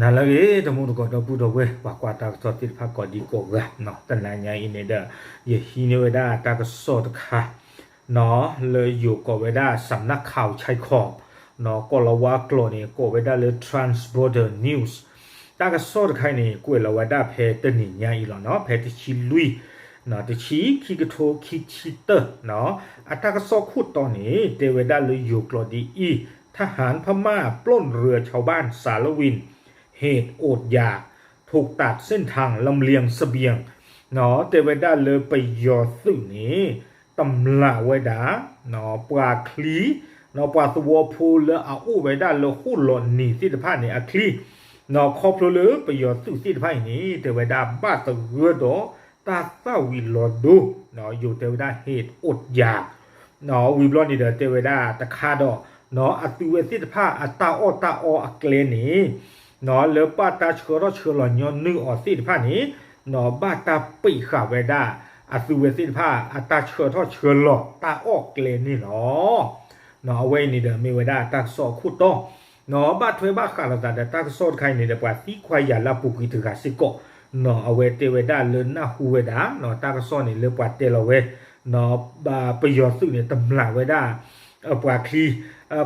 นั่นแหละเอ๊ะตะมุนก็ดอปูดอเวปากว่าตากสอติพักก็ดีกว่าเนาะแต่นายอินเดยฮีเนเวดาตากสอดค่ะเนาะเลยอยู่ก็เวดาสำนักข่าวชายขอบเนาะก็ละว่ากลนี่ก็เวดาเลย Transborder News ตากสอดค่ะนี่กูละเวดาเพตนี่ยอีหรอเนาะเพตชิลุยเนาะตะชีคิกโทคิชิเตเนาะอัตากสอขุดตอนนี้เดเวดาเลยอยู่กลดีอีทหารพม่าปล้นเรือชาวบ้านสารวินเหตุอดอยากถูกตัดเส้นทางลำเลียงเสบียงเนาะเตเวดาเลยไปยอสื่อนี้ตำลาไว้ดาเนาะปลาคลีเนาะปลาตัวพูเลเอาอู้ไว้ดาเลยหู้หล่นนี่สิทธิภาพในอะคลีเนาะครอบเลยไปยอสื่อสิทธิภาพนี้เตเวดาบ้าตะเรือดอตาเศร้าวิลอดูเนาะอยู่เตเวดาเหตุอดอยากเนาะวิบลอนนี่เดเตเวดาตะคาดอเนาะอติเวสิทธิภาพอัตาออักเลนี้เนาะเลป้าตาเชื่อหล่อนย้อนนึกออกสิทธิภาพนี้เนาะบ้าตาปีขาเวดาอติเวสิทธิภาพอัตาเชื่อหล่อตาออกเลนี่เนาะเนาะเวนี่เดมีเวดาตาสอคุโตเนาะบ้าถวยบ้าขาลตาเดตาสอดใครนี่เดปว่าที่ควายยาลาปุกิตกาสิโกเนาะเอาเวเตเวดาเลน่าฮูเวดาเนาะตากสอนี่เลปว่าเตลเวเนาะบาประโยชน์สุนี่ตำลาเวดาปว่าคี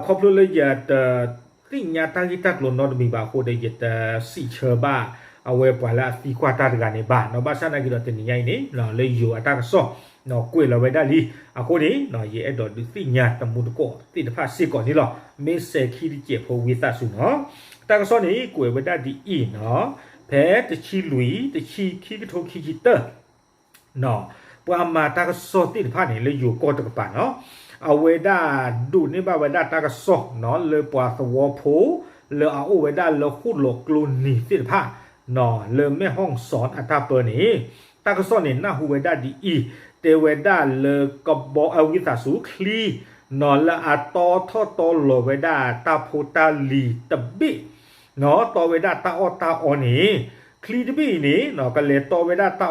ครอบเลยยาติญาตากิตักลนอดมีบาโคเดยตสิเชบ้าเอาไว้ปว่าละสิควาตาดกานี่บ้าเนาะบาซานากิดตนี่ใหญ่นี่เนาะเลยอยู่ตากสอเนาะกุยละเวดาลีอะโคนี่เนาะเยอดอติญาตมุตโกติตภาสิก่อนนี่หรอเมเซคีดิเจโพวิตาสุเนาะตากสอนี่กุยเวดาดีอีเนาะแพ้ตะชีลุยตะชีคิกโทคิจิเตอร์เนาะปามาตากสอติภานี่เลยอยู่ก็ตะกปาเนาะเอาเวดาดูนี่บาเวดาตากสอเนาะเลยปวาสวอโพเลยเอาเวดาเลยขุดหลกกลูนี่ติภาเนาะเลยไม่ห้องสอนอัตาเปนี่ตากสอนี่น่าฮูเวดาดีอีเตเวดาเลยกบอวิตาสุคลีเนาะละอะตอทอตอโลเวดาตาโพตาลีตะบิเนาะตอเวดาตาอนี่คลีดบีนี่เนาะก็เลยตอเวดาตา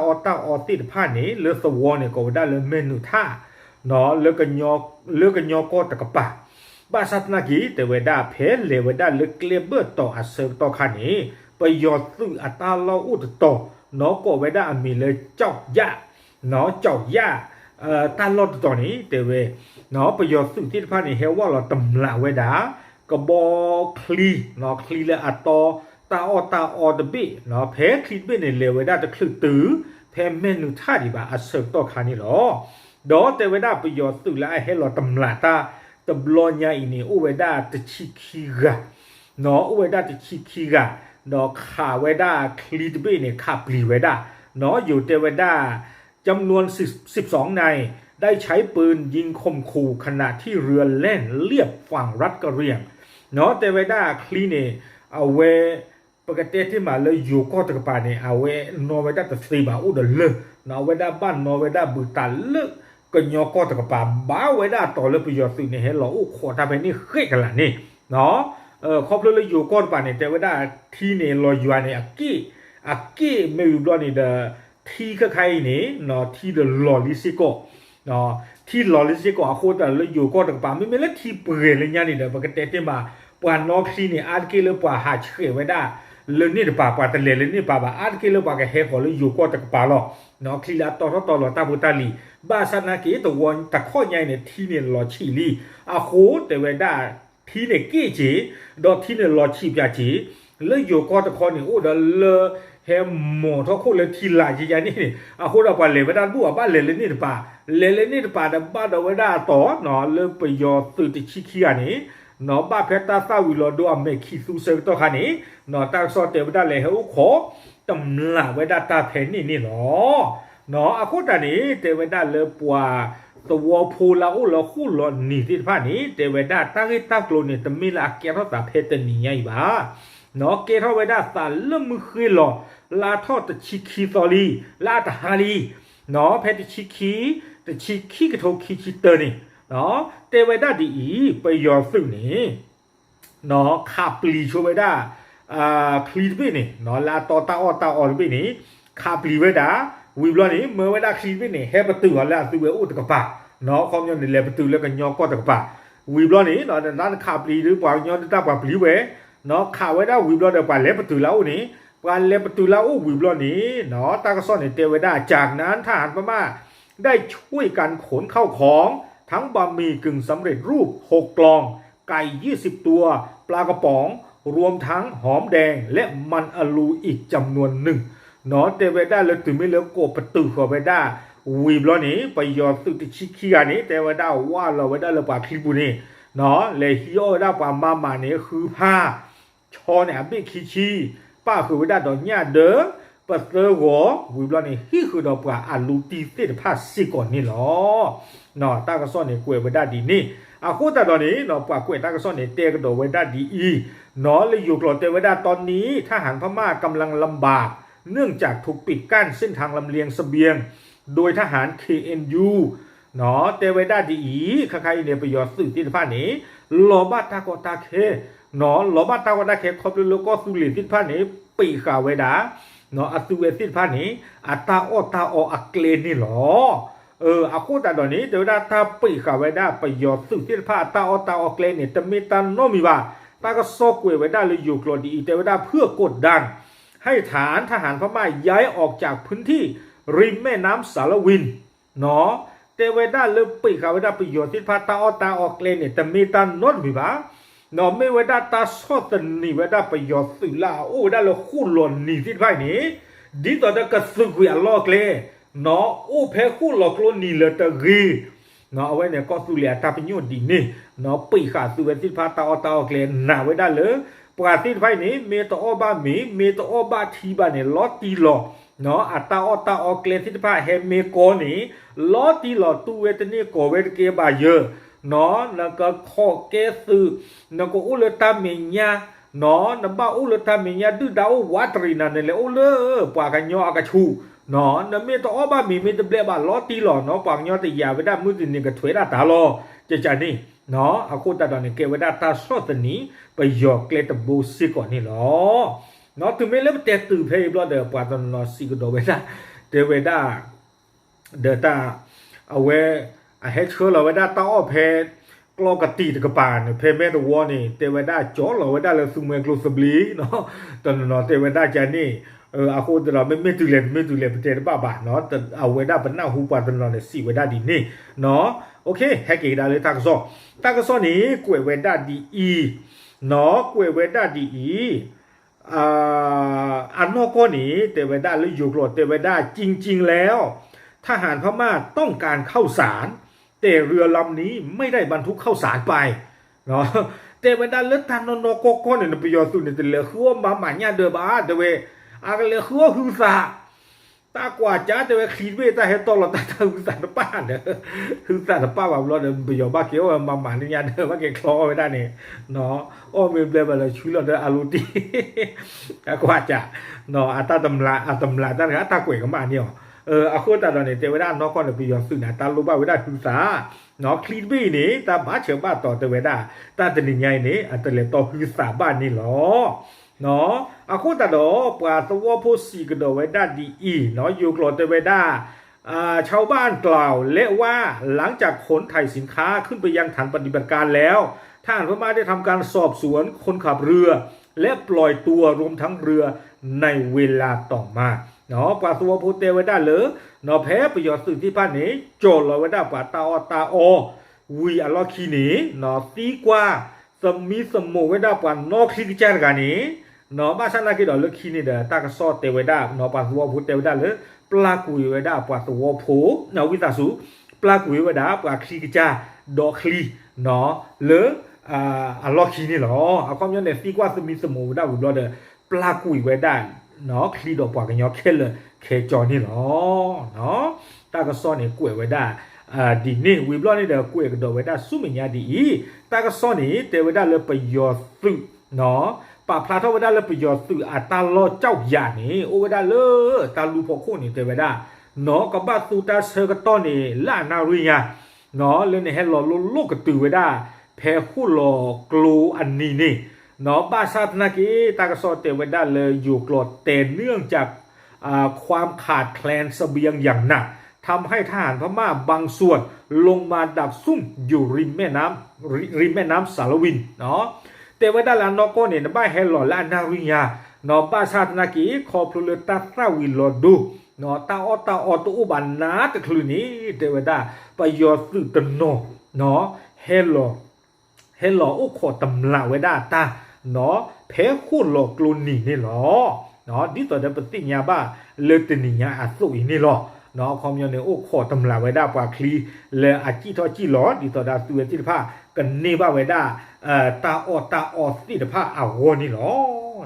อติดผ้านี่เลสวอนี่ก็เวดาเลยเมนูท่าเนาะเลกันยอก็ตะกปะบาสัตนากีแต่เวดาเพลเลเวดาเลเกลเบอร์ต่ออัเซต่อคันนี้ไปยอดซึ่งอัตาลาอุดต่อเนาะก็เวดามีเลยเจ้ายะเนาะเจ้ายะตาลอดต่อนี้แต่เวเนาะไปยอดซึ่งที่ผ้านี่เฮว่าเราตำละเวดากบอคลีเนาะคลีและอัตตาอดบิเนาะเพคลีเบในเลเวดาจะคลึตื้อเพเมนูท่าดีบาอัเสต่อคานี่หรอดอแต่เวดาประโยชน์สุดละให้เราตำลาตาตบลอนยาอินี่อุเวดาจะชิคิกะเนาะอุเวดาจะชิคิกะเนาะขาเวดาคลีเบเนี่ยขาปลีเวดาเนาะอยู่แต่เวดาจำนวน12นายได้ใช้ปืนยิงข่มขู่ขณะที่เรือแล่นเลียบฝั่งรัฐกะเหรี่ยงเนาะแต่เวดาคลีเนี่ยเอาเวปกติที่มาเลยอยู่ก็ตะกปาเนี่ยเอาเวนอเวดาตะสีบาอุดเลเนาะเวดาบ้านนอเวดาบุตาเลก็ยอก็ตะกปาบ้าเวดาต่อเลยประโยชน์สิ่งนี้เห็นหรออุขอทำไปนี่เฮ้ยกันละนี่เนาะครอบเลยอยู่ก็ตะปาเนี่ยแต่เวดาที่เนี่ยลอยอยู่เนี่ยอากิไม่อยู่ด้วยนี่เดที่ก็ใครนี่เนาะที่เดลอลิซิโกเนาะที่ลอลิซิโกอาโคแต่เลยอยู่ก็ตะกปาไม่เป็นละที่เปลือยเลยเนี่ยนี่เดปกติที่มาปานนอกที่นี่อาร์กิเลยปาหาเชื่อไว้ได้เลนี่เดปาตะเลนี่ปาอาร์กิเลยปาแกเฮฟอเลยอยู่ก็ตะกปาหรอเนาะคลีลาต่อหลอตาบุตาลีบาสนากีตัววันตะข้อใหญ่เนี่ยที่เนี่ยรอชีลีอาโคแต่เวดาที่เนี่ยกี้จีดอที่เนี่ยรอชีบยาจีเลยอยู่ก็ตะข้อเนี่ยโอ้เดลเฮมโมทอโคเลยทีลาจียานี่อาโคเราปาเลเวดาบัวบ้านเลนี่ปาเลนี่ปาแต่บ้านเวดาต่อเนาะเลยไปยอตื่นติชิคีอันนี้เนาะบ้าเพตาซาวิโลดูอเมคิซูเซตัวคันนี้เนาะตาซอเตเวดาเลยเฮอุขอตำลาเวดาตาเพนนี่เนาะเนาะอาคุตานี้เตเวดาเลปัวตัวพูลาอุลคู่หลอนนี่ที่ผ่านนี้เตเวดาตั้งให้ตั้งโลนี่ตมีละเกทอตาเพตนี่ไงบ้าเนาะเกทอเวดาสาลมือคือหลอลาทอตชิคีซอลีลาตฮาลีเนาะเพตชิคีตชิคีกโทคิชิเตอร์นี่เนาะเตเวดาดีไปยอซึ่งนี่เนาะขับปลีชัวเวดาคลีดบินี่เนาะลาตอตาออบินี่ขับปลีเวดาวิบลอนี่เมื่อเวลาคลีดบินี่เฮปตือแล้วตืออุตกปะเนาะความยอนนี่แหละปตือแล้วก็ยอก็ตกปะวิบลอนี่เนาะนั่นขับปลีหรือเปล่ายอนตาปะปลีเว เนาะข่าวไว้ได้วิบล้อเดี๋ยวปานเล็บประตูแล้วนี้ปานเล็บประตูแล้ววิบล้อนี้เนาะตากระซ่อนในเตไว้ได้จากนั้นทหารพม่าได้ช่วยกันขนเข้าของทั้งบะหมี่กึ่งสำเร็จรูป6กล่องไก่20ตัวปลากระป๋องรวมทั้งหอมแดงและมันอะลูอีกจำนวนหนึ่งเนาะเตไว้ได้เลยถึงไม่เหลือโกประตูขอไว้ได้วิบล้อนี้ไปยอดสุดที่ชิคีกันนี้เตไว้ได้ว่าเราไว้ได้เลยปากคลิปนี้เนาะเลยฮิโอได้ปามาเนี่ยคือผ้าชอเนี่ยเป็นคีชีป้าคือไว้ได้ดอกหญ้าเด้อปัตเตอร์หัววิบล้อนี้ฮีคือดอกปลาอะลูตีเตผ้าสิก่อนนี่หรอเนาะตากระซ่อนเนี่ยกล้วยไว้ได้ดีนี่อาโคตาตอนนี้เนาะปากกล้วยตากระซ่อนเนี่ยเตะกระโดดไว้ได้ดีอีเนาะเลยอยู่กลอดเตไว้ได้ตอนนี้ทหารพม่ากำลังลำบากเนื่องจากถูกปิดกั้นเส้นทางลำเลียงเสบียงโดยทหาร KNU เนาะเตไว้ได้ดีอีใครๆเนี่ยประโยชน์สื่อที่ผ้านี้ลอบัตตากอตาเคเนาะลอบัตตากอตาเคครบแล้วก็สุริที่ผ้านี้ปีข่าวไว้ด่าเนาะอัตุเวสิผ้านี้อัตาอตาออักเลนี่หรออาคูตาตอนนี้เดี๋ยวได้ถ้าปีข่าวไว้ได้ประโยชน์สื่อที่ผ้าตาอตาอักเลเนี่ยจะมีตันโนมีว่าตาก็ซอกไว้ได้เลยอยู่กลอดีเตไว้ได้เพื่อกดดันให้ฐานทหารพม่าย้ายออกจากพื้นที่ริมแม่น้ำสารวินเนาะเตไว้ได้เลยปีข่าวไว้ได้ประโยชน์ที่ผ้าตาอตาอักเลเนี่ยจะมีตันโนมีว่าเนาะไม่ไว้ได้ตาซอตันนี่ไว้ได้ประโยชน์สื่อละโอ้ได้เลยคู่หล่นนี่ที่ไว้นี้ดีต่อได้กระสุนกุยอัลลอฮ์เลยเนาะโอ้เพคู่หลอกลวงนี่เลยตะกีเนาะเอาไว้เนี่ยก็สุเลียตาเป็นยอดดีนี่เนาะปีขาดสุเวสิพาตาอตาอักเลนหนาไว้ได้เลยปราศิษย์ไว้นี้เมตออบามีเมตออบาทีบาเนี่ยลอตีหลอเนาะอัตตาอตาอักเลนสิพาเฮเมโกนี่ลอตีหลอตูเวตนี่โกเวตเกบาเยเนาะแล้วก็ข้อเกสืแล้วก็อุลตาเมียเนาะนับว่าอุลตาเมียดื้อดาววัตรีนั่นเลยโอ้เลยปากกันยอกระชูเนาะนั่นเมตออบามีเมตเบลบาลอตีหลอเนาะปากยอติยาเวดามือตินี่ก็ถวยดาตาลอจะนี่เนาะอากูตาดอนนี่เกเวดาตาสอดนี้ไปยอกเกลตบูซิก่อนนี่หรอเนาะถึงไม่เล็บแต่ตื่นเพย์บลอเดอปาตอนนอซิกโดเวดาเดเวดาเดตาเอาไว้ให้เชื่อเราไว้ได้ต้องเพย์กลอกตีตะกปานเพย์เมตวอนี่เตไว้ได้จ่อเราไว้ได้เลยซุเมกลูสบลีเนาะตอนนอเตไว้ได้จานี่อาโคตรเราไม่ตุเล่นประเทศบ้าเนาะแต่เอาไว้ได้เป็นหน้าหูปาตอนนอเนี่ยสี่ไว้ได้ดีนี่เนาะโอเคแฮกเกได้เลยตากซอนี้กวยไว้ได้ดีอีเนาะกวยไว้ได้ดีอีอันนอกก็นี้เตไว้ได้เลยอยู่กลอดเตไว้ได้จริงๆแล้วทหารพม่าต้องการเข้าสารแต่เรือลำนี้ไม่ได้บรรทุกเข้าสารไปเนาะแต่เวลาเลือดทานนกก็เนี่ยประโยชน์สุดเนี่ยเหลือคือว่ามาหมายเนี่ยเดิมแต่เวอาก็เหลือคือว่าคือสาตากว่าจ้าแต่เวขีดเวตาเฮตอลตาคือสารป้าเนี่ยคือสารป้าแบบเราเนี่ยประโยชน์บ้าเกี่ยวมาหมายเนี่ยเดิมว่าเกี่ยวคล้องไว้ได้เนี่ยเนาะโอ้มีเบลล์อะไรช่วยเราได้อารุตีตากว่าจ้าเนาะอาตาตำราด้านนี้ตากวยกับมาเนี่ยอาคูตาตอนนี้เทวดานอกก็เนี่ยประโยชน์สุดนะตาลูบ้าเวดาคือสาเนาะคลีดบี้นี่ตาบ้าเฉียวบ้าต่อเทวดาตาตนิยายนี่อันตเลต่อคือสาบ้านนี่หรอเนาะอาคูตาดอปลาตัวผู้สีกระโดดไว้ได้ดีอีเนาะอยู่กลอดเทวดาชาวบ้านกล่าวและว่าหลังจากขนถ่ายสินค้าขึ้นไปยังฐานปฏิบัติการแล้วทหารพม่าได้ทำการสอบสวนคนขับเรือและปล่อยตัวรวมทั้งเรือในเวลาต่อมาเนาะปลาตัวผู้เตไว้ได้เลยเนาะแพ้ประโยชน์สื่อที่ผ่านนี้โจทย์เราไว้ได้ปลาตาอวีอัลลอคีนี้เนาะตีกว่าสมีสมโมไว้ได้ปลานอกคลิกแจกันนี้เนาะบ้านฉันนักกีฬาเลือกคีนี่เด้อตากระซอเตไว้ได้เนาะปลาตัวผู้เตไว้ได้เลยปลากุยไว้ได้ปลาตัวผู้เนาะวิตาสูปลากุยไว้ได้ปลาคลิกแจดอกคลีเนาะเลยอัลลอคีนี่หรอเอาความย้อนเนี่ยตีกว่าสมีสมโมไว้ได้บุญรอเด้อปลากุยไว้ได้เนาะคลีดอกปากกันยอเคเลยเคจอนี่หรอเนาะตาก็ซ่อนเนี่ยกล้วยไว้ได้ดีนี่วิบล้อนี่เด้อกล้วยก็ดอกไว้ได้สู้ไม่ยาดีตาก็ซ่อนนี่เตไว้ได้เลยประโยชน์สึเนาะปาพลาทไว้ได้เลยประโยชน์สึตาลอเจ้าหยานี่โอ้ไว้ได้เลยตาลูพอโคนี่เตไว้ได้เนาะกับบ้าตูตาเซกตอนนี่ลานาริยาเนาะเล่นในให้หล่อโลกกระตือไว้ได้แพ้คู่หล่อกลูอันนี้นี่เนาะบ้าซาตนากีตากระซอเตไว้ได้เลยอยู่กลดเตเนื่องจากความขาดแคลนเสบียงอย่างหนักทำให้ทหารพม่าบางส่วนลงมาดับซุ่มอยู่ริมแม่น้ำสารวินเนาะเต วดาลานอก็เนี่ยบ้าเฮลลานาริยานอป้าชาตนากีขอพลุเลตาสาวิลดูนอตาอตุอุบันนาตะคลุนี้เทวดาปยอสุตโนนอเฮลอุขอตำลาเวดาตาเนาะเพคู่หลอกลุนี่นี่หรอเนาะดิต่อเดปติญาบ้าเลตนิญาอสุอีนี่หรอเนาะคอมยอนเนโอขอตำลาเวดาปาคลีเลอาจิทอจิหลอดิต่อดาสุเวติภากันนี่บ้าเวดาตาอสิทภาอาวนี่หรอ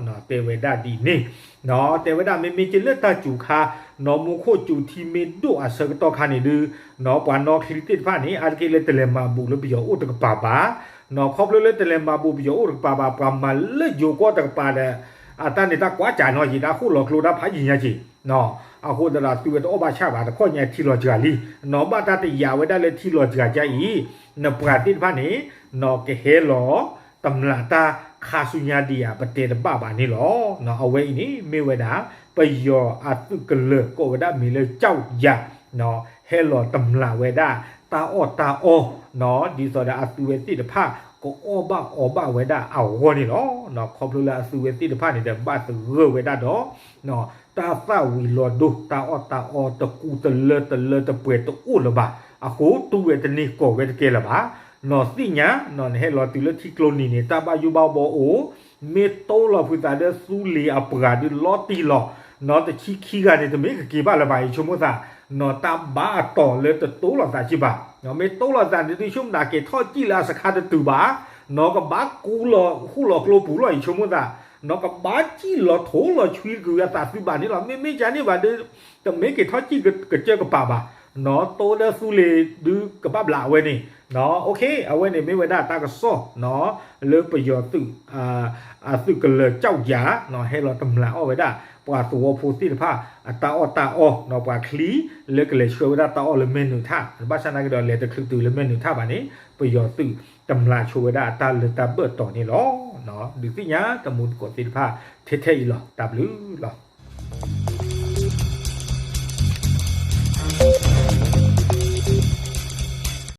เนาะเตเวดาดีนี่เนาะเตเวดาไม่มีจิเลตาจูคาเนาะมุโคจูทีเมดูอาเซกตอคานี่ดือเนาะปานอคลิติภานี่อาร์เกเลตเลมาบุลบิโออุตกปาบาเนาะครบเลยแต่เลมาบูบิโออุปปาปามาเลอยู่ก็ตะปาเดอาตานี่ตากว่าจ่าน้อยจีดาคู่หลอกลูดาพายิญาจีเนาะอาคู่ตลาดตัวโอบาชาบาตะข้อเนี่ยที่หลอจาลีเนาะบาตาติยาไว้ได้เลยที่หลอจาใจอีเนาะปราติพานี่เนาะเกเฮหลอตำลาตาคาสุญาดียาปเตตบ้าบานี่หรอเนาะเอาไว้นี่มีเวดาไปยออาตุกเลก็เวดามีเลยเจ้ายาเนาะเฮหลอตำลาเวดาตาอเนาะดีสอดาอาตุเวติตภาก็อ้อบ้าเวดาเอาหัวนี่เนาะเนาะคอมพูลาสุเวติตภานี่เดบ้าตะเรเวดาดอเนาะตาฟ้าวิลอดูตาอตะกูตะเลตะเปตะอูละบาอะโหตูเวตนี่ก็เวตเกละบาเนาะสิญาเนาะเฮลอติเลทิโคลนี่นี่ตาบายูบาโบโอเมโตลอพุตาเดซูลีอะปราดิลอติลอเนาะตะขี้กานี่ตะเมกะกีบาละบาอีชมโมซาเนาะตาบ้าต่อเลยตะโตลอตาจิบาเนาะเมโตลอตาดิชุมดาเกทอจิลาสคาตะตุบาเนาะก็บ้ากูลอคู่ลอกโลปูลออีชมโมซาเนาะก็บ้าจิลอโถลอชุยกูยาตาสิบานี่ลอไม่จานี่บาเดตะเมกะทอจิกะเจกะปาบาเนาะโตเดซูเลดูกะบับลาเวนี่เนาะโอเคเอาไว้นี่ไม่เวดาตากะซอเนาะเลิกประโยชน์ตึสึกะเลเจ้ายาเนาะให้เราตำลาเอาไว้ได้ปว่าตัวโพสิทภาตาเนาะปว่าคลีเลิกเลยช่วยเวดาตาเลเมนูท่าบาชนะก็เลยตะคลึกตือเลเมนูท่าบานี้ประโยชน์ตึตำลาช่วยเวดาตาเลตาเบิดต่อนี่หรอเนาะดูสิญาตะมุนกดสิทภาเท่ๆหรอตับลือหรอ